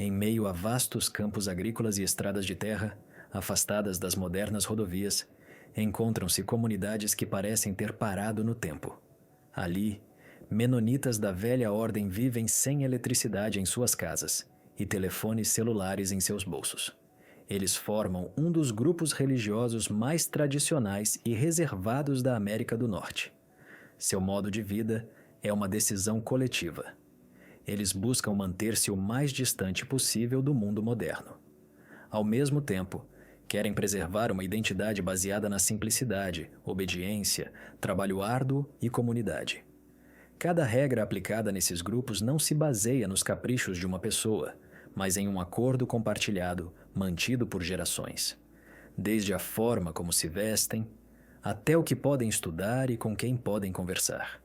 Em meio a vastos campos agrícolas e estradas de terra, afastadas das modernas rodovias, encontram-se comunidades que parecem ter parado no tempo. Ali, menonitas da velha ordem vivem sem eletricidade em suas casas e telefones celulares em seus bolsos. Eles formam um dos grupos religiosos mais tradicionais e reservados da América do Norte. Seu modo de vida é uma decisão coletiva. Eles buscam manter-se o mais distante possível do mundo moderno. Ao mesmo tempo, querem preservar uma identidade baseada na simplicidade, obediência, trabalho árduo e comunidade. Cada regra aplicada nesses grupos não se baseia nos caprichos de uma pessoa, mas em um acordo compartilhado, mantido por gerações. Desde a forma como se vestem, até o que podem estudar e com quem podem conversar.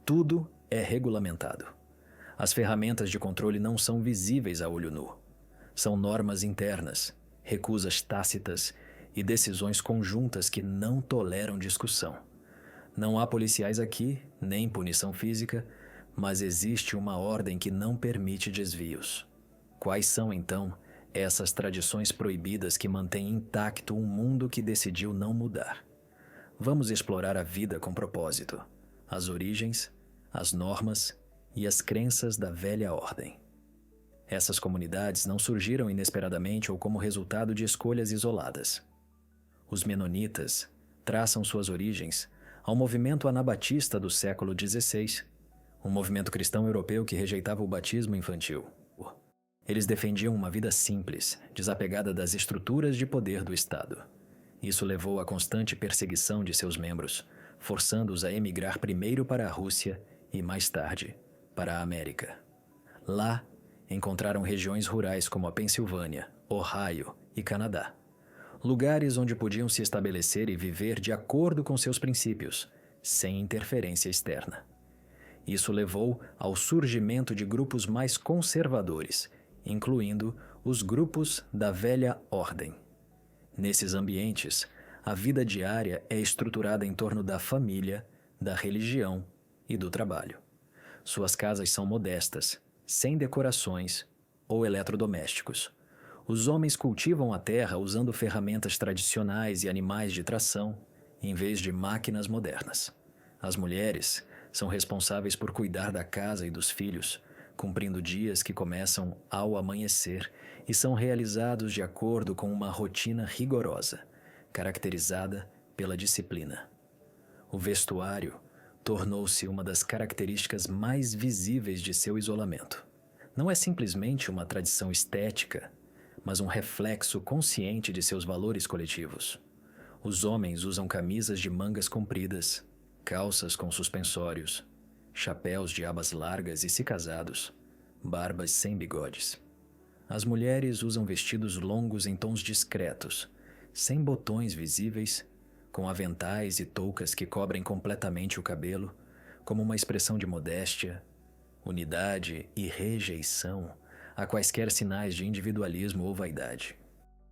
Tudo é regulamentado. As ferramentas de controle não são visíveis a olho nu. São normas internas, recusas tácitas e decisões conjuntas que não toleram discussão. Não há policiais aqui, nem punição física, mas existe uma ordem que não permite desvios. Quais são, então, essas tradições proibidas que mantêm intacto um mundo que decidiu não mudar? Vamos explorar a vida com propósito, as origens, as normas e as crenças da velha ordem. Essas comunidades não surgiram inesperadamente ou como resultado de escolhas isoladas. Os menonitas traçam suas origens ao movimento anabatista do século XVI, um movimento cristão europeu que rejeitava o batismo infantil. Eles defendiam uma vida simples, desapegada das estruturas de poder do Estado. Isso levou à constante perseguição de seus membros, forçando-os a emigrar primeiro para a Rússia e, mais tarde, para a América. Lá, encontraram regiões rurais como a Pensilvânia, Ohio e Canadá. Lugares onde podiam se estabelecer e viver de acordo com seus princípios, sem interferência externa. Isso levou ao surgimento de grupos mais conservadores, incluindo os grupos da velha ordem. Nesses ambientes, a vida diária é estruturada em torno da família, da religião e do trabalho. Suas casas são modestas, sem decorações ou eletrodomésticos. Os homens cultivam a terra usando ferramentas tradicionais e animais de tração, em vez de máquinas modernas. As mulheres são responsáveis por cuidar da casa e dos filhos, cumprindo dias que começam ao amanhecer e são realizados de acordo com uma rotina rigorosa, caracterizada pela disciplina. O vestuário tornou-se uma das características mais visíveis de seu isolamento. Não é simplesmente uma tradição estética, mas um reflexo consciente de seus valores coletivos. Os homens usam camisas de mangas compridas, calças com suspensórios, chapéus de abas largas e se casados, barbas sem bigodes. As mulheres usam vestidos longos em tons discretos, sem botões visíveis, com aventais e toucas que cobrem completamente o cabelo, como uma expressão de modéstia, unidade e rejeição a quaisquer sinais de individualismo ou vaidade.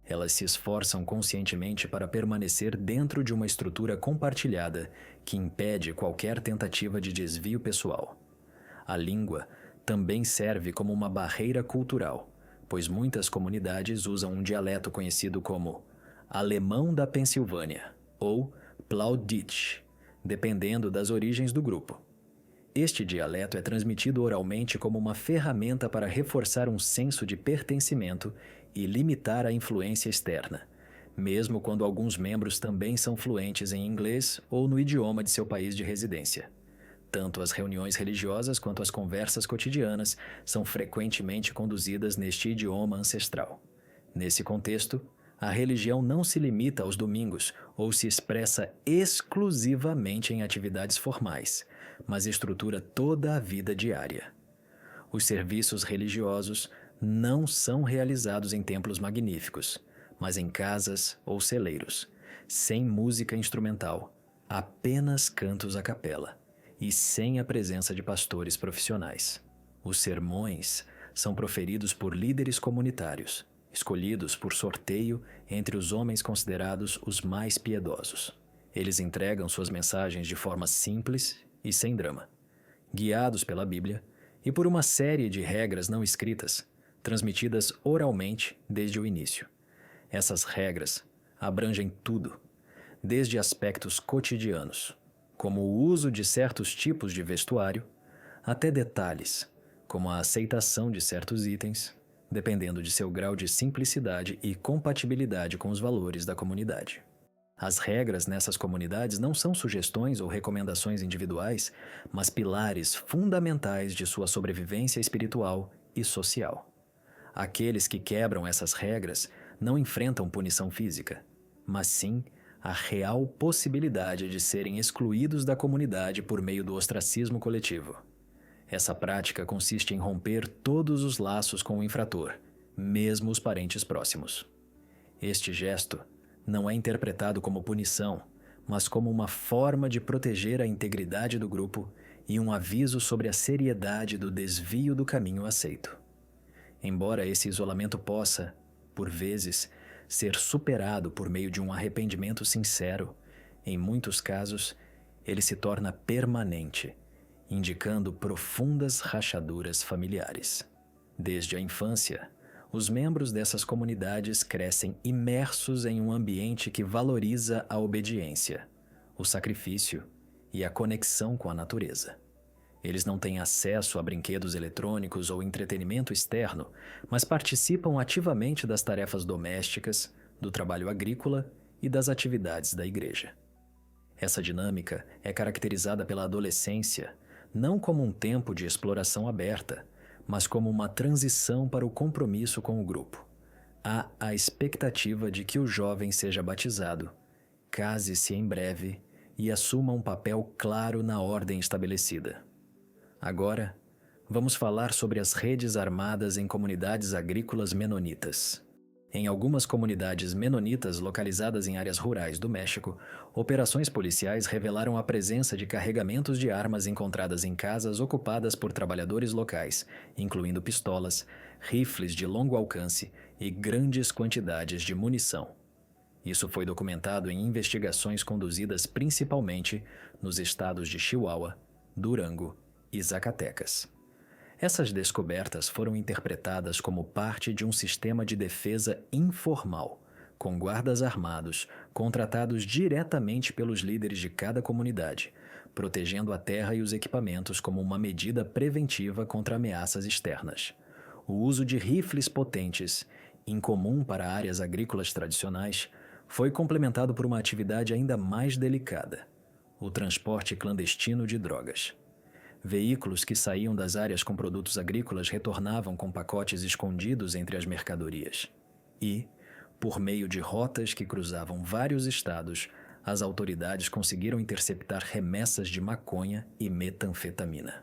Elas se esforçam conscientemente para permanecer dentro de uma estrutura compartilhada que impede qualquer tentativa de desvio pessoal. A língua também serve como uma barreira cultural, pois muitas comunidades usam um dialeto conhecido como alemão da Pensilvânia ou Plauditsch, dependendo das origens do grupo. Este dialeto é transmitido oralmente como uma ferramenta para reforçar um senso de pertencimento e limitar a influência externa, mesmo quando alguns membros também são fluentes em inglês ou no idioma de seu país de residência. Tanto as reuniões religiosas quanto as conversas cotidianas são frequentemente conduzidas neste idioma ancestral. Nesse contexto, a religião não se limita aos domingos ou se expressa exclusivamente em atividades formais, mas estrutura toda a vida diária. Os serviços religiosos não são realizados em templos magníficos, mas em casas ou celeiros, sem música instrumental, apenas cantos a capela e sem a presença de pastores profissionais. Os sermões são proferidos por líderes comunitários, escolhidos por sorteio entre os homens considerados os mais piedosos. Eles entregam suas mensagens de forma simples e sem drama, guiados pela Bíblia e por uma série de regras não escritas, transmitidas oralmente desde o início. Essas regras abrangem tudo, desde aspectos cotidianos, como o uso de certos tipos de vestuário, até detalhes, como a aceitação de certos itens, dependendo de seu grau de simplicidade e compatibilidade com os valores da comunidade. As regras nessas comunidades não são sugestões ou recomendações individuais, mas pilares fundamentais de sua sobrevivência espiritual e social. Aqueles que quebram essas regras não enfrentam punição física, mas sim a real possibilidade de serem excluídos da comunidade por meio do ostracismo coletivo. Essa prática consiste em romper todos os laços com o infrator, mesmo os parentes próximos. Este gesto não é interpretado como punição, mas como uma forma de proteger a integridade do grupo e um aviso sobre a seriedade do desvio do caminho aceito. Embora esse isolamento possa, por vezes, ser superado por meio de um arrependimento sincero, em muitos casos, ele se torna permanente, indicando profundas rachaduras familiares. Desde a infância, os membros dessas comunidades crescem imersos em um ambiente que valoriza a obediência, o sacrifício e a conexão com a natureza. Eles não têm acesso a brinquedos eletrônicos ou entretenimento externo, mas participam ativamente das tarefas domésticas, do trabalho agrícola e das atividades da igreja. Essa dinâmica é caracterizada pela adolescência, não como um tempo de exploração aberta, mas como uma transição para o compromisso com o grupo. Há a expectativa de que o jovem seja batizado, case-se em breve e assuma um papel claro na ordem estabelecida. Agora, vamos falar sobre as redes armadas em comunidades agrícolas menonitas. Em algumas comunidades menonitas localizadas em áreas rurais do México, operações policiais revelaram a presença de carregamentos de armas encontradas em casas ocupadas por trabalhadores locais, incluindo pistolas, rifles de longo alcance e grandes quantidades de munição. Isso foi documentado em investigações conduzidas principalmente nos estados de Chihuahua, Durango e Zacatecas. Essas descobertas foram interpretadas como parte de um sistema de defesa informal, com guardas armados contratados diretamente pelos líderes de cada comunidade, protegendo a terra e os equipamentos como uma medida preventiva contra ameaças externas. O uso de rifles potentes, incomum para áreas agrícolas tradicionais, foi complementado por uma atividade ainda mais delicada: o transporte clandestino de drogas. Veículos que saíam das áreas com produtos agrícolas retornavam com pacotes escondidos entre as mercadorias. E, por meio de rotas que cruzavam vários estados, as autoridades conseguiram interceptar remessas de maconha e metanfetamina.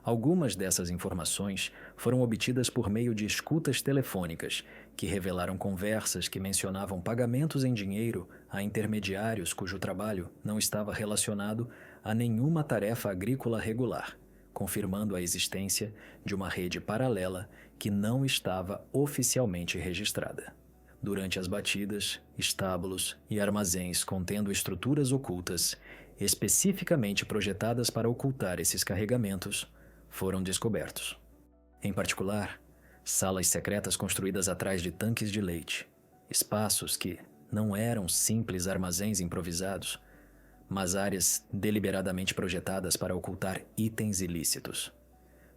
Algumas dessas informações foram obtidas por meio de escutas telefônicas, que revelaram conversas que mencionavam pagamentos em dinheiro a intermediários cujo trabalho não estava relacionado a nenhuma tarefa agrícola regular, confirmando a existência de uma rede paralela que não estava oficialmente registrada. Durante as batidas, estábulos e armazéns contendo estruturas ocultas, especificamente projetadas para ocultar esses carregamentos, foram descobertos. Em particular, salas secretas construídas atrás de tanques de leite, espaços que não eram simples armazéns improvisados, mas áreas deliberadamente projetadas para ocultar itens ilícitos.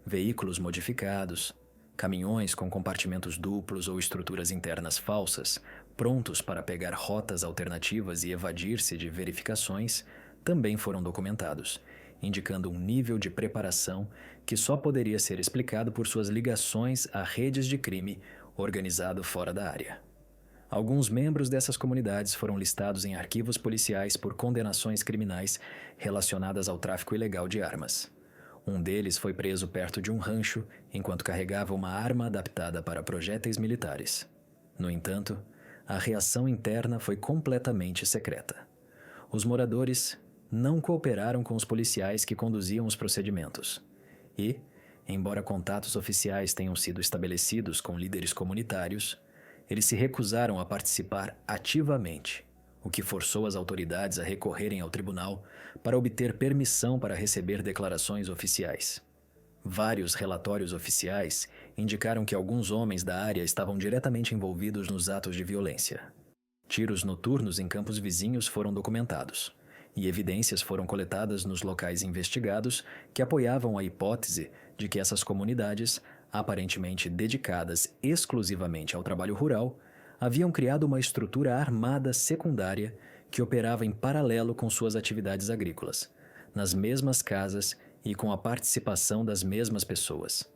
Veículos modificados, caminhões com compartimentos duplos ou estruturas internas falsas, prontos para pegar rotas alternativas e evadir-se de verificações, também foram documentados, indicando um nível de preparação que só poderia ser explicado por suas ligações a redes de crime organizado fora da área. Alguns membros dessas comunidades foram listados em arquivos policiais por condenações criminais relacionadas ao tráfico ilegal de armas. Um deles foi preso perto de um rancho enquanto carregava uma arma adaptada para projéteis militares. No entanto, a reação interna foi completamente secreta. Os moradores não cooperaram com os policiais que conduziam os procedimentos. E, embora contatos oficiais tenham sido estabelecidos com líderes comunitários, eles se recusaram a participar ativamente, o que forçou as autoridades a recorrerem ao tribunal para obter permissão para receber declarações oficiais. Vários relatórios oficiais indicaram que alguns homens da área estavam diretamente envolvidos nos atos de violência. Tiros noturnos em campos vizinhos foram documentados, e evidências foram coletadas nos locais investigados que apoiavam a hipótese de que essas comunidades, aparentemente dedicadas exclusivamente ao trabalho rural, haviam criado uma estrutura armada secundária que operava em paralelo com suas atividades agrícolas, nas mesmas casas e com a participação das mesmas pessoas.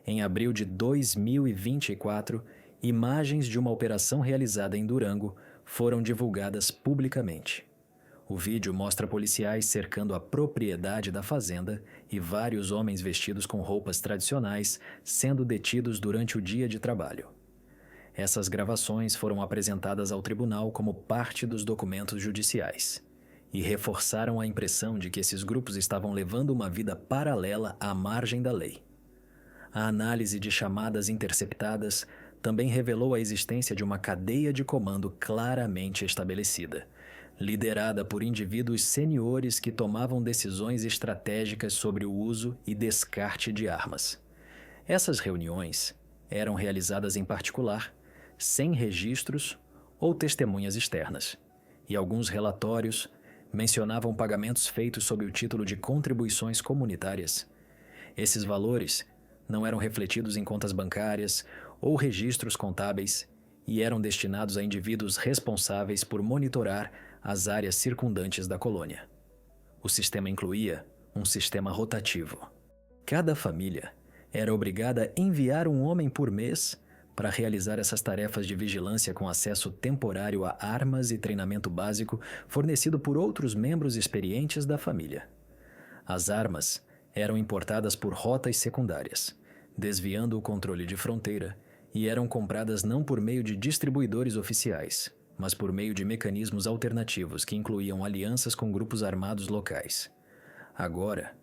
Em abril de 2024, imagens de uma operação realizada em Durango foram divulgadas publicamente. O vídeo mostra policiais cercando a propriedade da fazenda e vários homens vestidos com roupas tradicionais sendo detidos durante o dia de trabalho. Essas gravações foram apresentadas ao tribunal como parte dos documentos judiciais e reforçaram a impressão de que esses grupos estavam levando uma vida paralela à margem da lei. A análise de chamadas interceptadas também revelou a existência de uma cadeia de comando claramente estabelecida, liderada por indivíduos seniores que tomavam decisões estratégicas sobre o uso e descarte de armas. Essas reuniões eram realizadas em particular, sem registros ou testemunhas externas, e alguns relatórios mencionavam pagamentos feitos sob o título de contribuições comunitárias. Esses valores não eram refletidos em contas bancárias ou registros contábeis e eram destinados a indivíduos responsáveis por monitorar as áreas circundantes da colônia. O sistema incluía um sistema rotativo. Cada família era obrigada a enviar um homem por mês para realizar essas tarefas de vigilância com acesso temporário a armas e treinamento básico fornecido por outros membros experientes da família. As armas eram importadas por rotas secundárias, desviando o controle de fronteira, e eram compradas não por meio de distribuidores oficiais, mas por meio de mecanismos alternativos que incluíam alianças com grupos armados locais. Agora,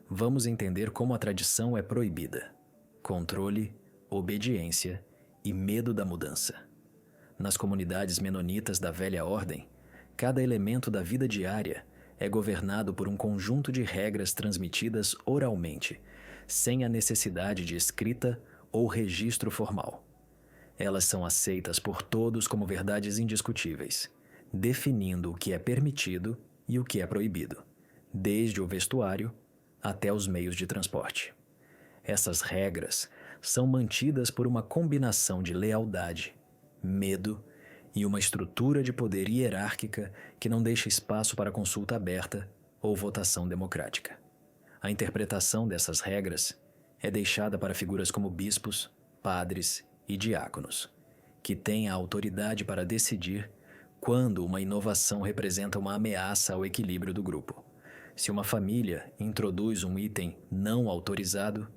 vamos entender como a tradição é proibida: controle, obediência e medo da mudança. Nas comunidades menonitas da velha ordem, cada elemento da vida diária é governado por um conjunto de regras transmitidas oralmente, sem a necessidade de escrita ou registro formal. Elas são aceitas por todos como verdades indiscutíveis, definindo o que é permitido e o que é proibido, desde o vestuário até os meios de transporte. Essas regras são mantidas por uma combinação de lealdade, medo e uma estrutura de poder hierárquica que não deixa espaço para consulta aberta ou votação democrática. A interpretação dessas regras é deixada para figuras como bispos, padres e diáconos, que têm a autoridade para decidir quando uma inovação representa uma ameaça ao equilíbrio do grupo. Se uma família introduz um item não autorizado,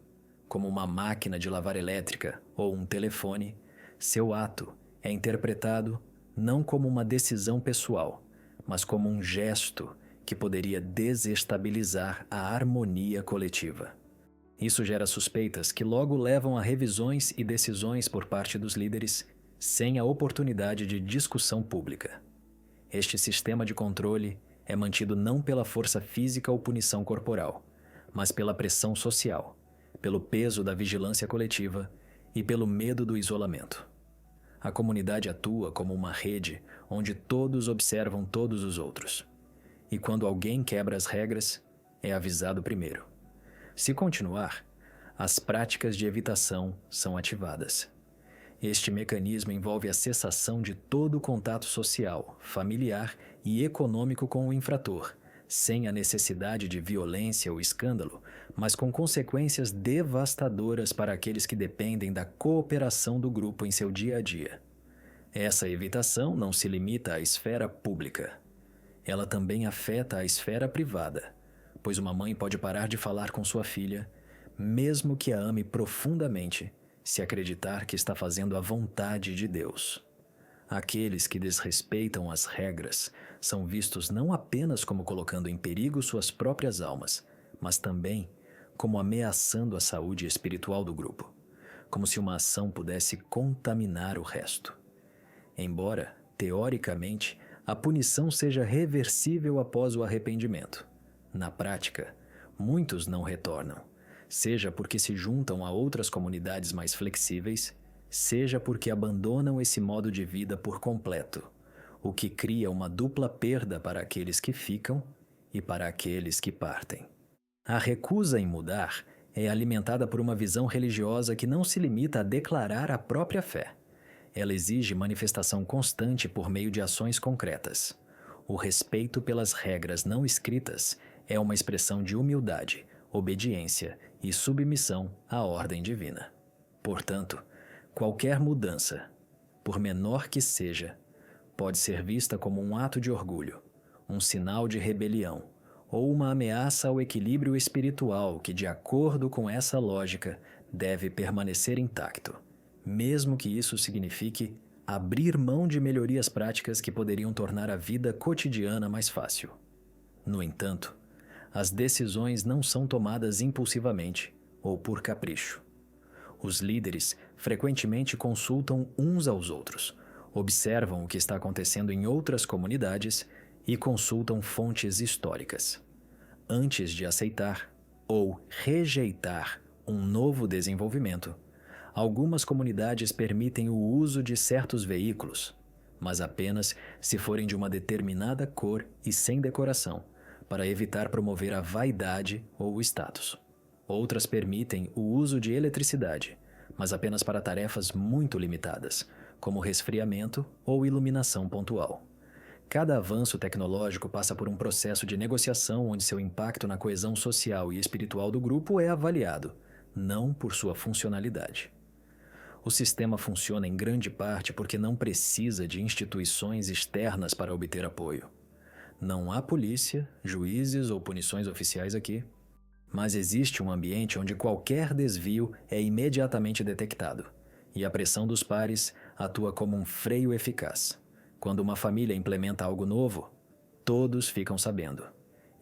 como uma máquina de lavar elétrica ou um telefone, seu ato é interpretado não como uma decisão pessoal, mas como um gesto que poderia desestabilizar a harmonia coletiva. Isso gera suspeitas que logo levam a revisões e decisões por parte dos líderes, sem a oportunidade de discussão pública. Este sistema de controle é mantido não pela força física ou punição corporal, mas pela pressão social, pelo peso da vigilância coletiva e pelo medo do isolamento. A comunidade atua como uma rede onde todos observam todos os outros. E quando alguém quebra as regras, é avisado primeiro. Se continuar, as práticas de evitação são ativadas. Este mecanismo envolve a cessação de todo o contato social, familiar e econômico com o infrator, sem a necessidade de violência ou escândalo, mas com consequências devastadoras para aqueles que dependem da cooperação do grupo em seu dia a dia. Essa evitação não se limita à esfera pública. Ela também afeta a esfera privada, pois uma mãe pode parar de falar com sua filha, mesmo que a ame profundamente, se acreditar que está fazendo a vontade de Deus. Aqueles que desrespeitam as regras são vistos não apenas como colocando em perigo suas próprias almas, mas também como ameaçando a saúde espiritual do grupo, como se uma ação pudesse contaminar o resto. Embora, teoricamente, a punição seja reversível após o arrependimento, na prática, muitos não retornam, seja porque se juntam a outras comunidades mais flexíveis, seja porque abandonam esse modo de vida por completo, o que cria uma dupla perda para aqueles que ficam e para aqueles que partem. A recusa em mudar é alimentada por uma visão religiosa que não se limita a declarar a própria fé. Ela exige manifestação constante por meio de ações concretas. O respeito pelas regras não escritas é uma expressão de humildade, obediência e submissão à ordem divina. Portanto, qualquer mudança, por menor que seja, pode ser vista como um ato de orgulho, um sinal de rebelião ou uma ameaça ao equilíbrio espiritual que, de acordo com essa lógica, deve permanecer intacto, mesmo que isso signifique abrir mão de melhorias práticas que poderiam tornar a vida cotidiana mais fácil. No entanto, as decisões não são tomadas impulsivamente ou por capricho. Os líderes frequentemente consultam uns aos outros, observam o que está acontecendo em outras comunidades e consultam fontes históricas. Antes de aceitar ou rejeitar um novo desenvolvimento, algumas comunidades permitem o uso de certos veículos, mas apenas se forem de uma determinada cor e sem decoração, para evitar promover a vaidade ou o status. Outras permitem o uso de eletricidade, mas apenas para tarefas muito limitadas, como resfriamento ou iluminação pontual. Cada avanço tecnológico passa por um processo de negociação onde seu impacto na coesão social e espiritual do grupo é avaliado, não por sua funcionalidade. O sistema funciona em grande parte porque não precisa de instituições externas para obter apoio. Não há polícia, juízes ou punições oficiais aqui, mas existe um ambiente onde qualquer desvio é imediatamente detectado, e a pressão dos pares atua como um freio eficaz. Quando uma família implementa algo novo, todos ficam sabendo,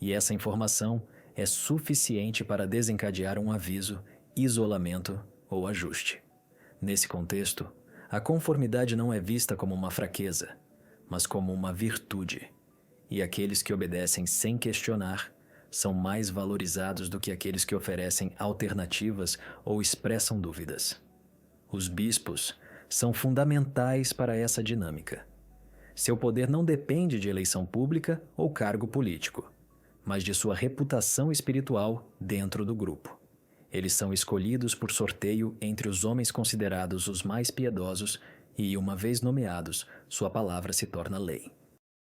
e essa informação é suficiente para desencadear um aviso, isolamento ou ajuste. Nesse contexto, a conformidade não é vista como uma fraqueza, mas como uma virtude, e aqueles que obedecem sem questionar são mais valorizados do que aqueles que oferecem alternativas ou expressam dúvidas. Os bispos são fundamentais para essa dinâmica. Seu poder não depende de eleição pública ou cargo político, mas de sua reputação espiritual dentro do grupo. Eles são escolhidos por sorteio entre os homens considerados os mais piedosos e, uma vez nomeados, sua palavra se torna lei.